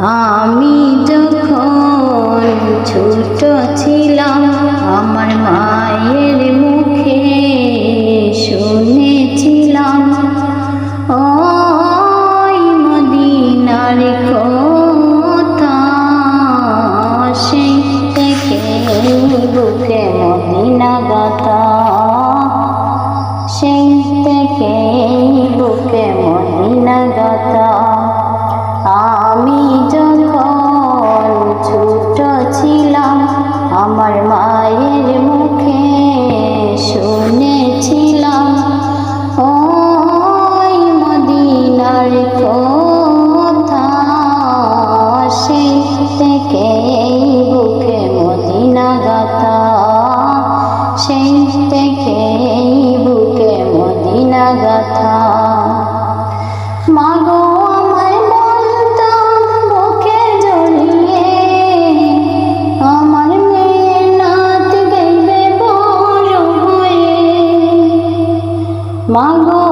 আমি যখন ছোট ছিলাম আমার মায়ের মুখে শুনেছিলাম ওই মদিনার কথা, সেই থেকে বুকে মদিনা গাথা, সেই থেকে বুকে মদিনা গাথা। আমি যখন ছোট ছিলাম আমার মায়ের মুখে শুনেছিলাম ওই মদিনার কথা, সেই থেকে বুকে মদিনা গাথা, সেই থেকে বুকে মদিনা গাথা। মাগো আমায় বলতো বুকে জড়িয়ে আমার মেয়ে নাত গাইবে বড় হয়ে, মাগো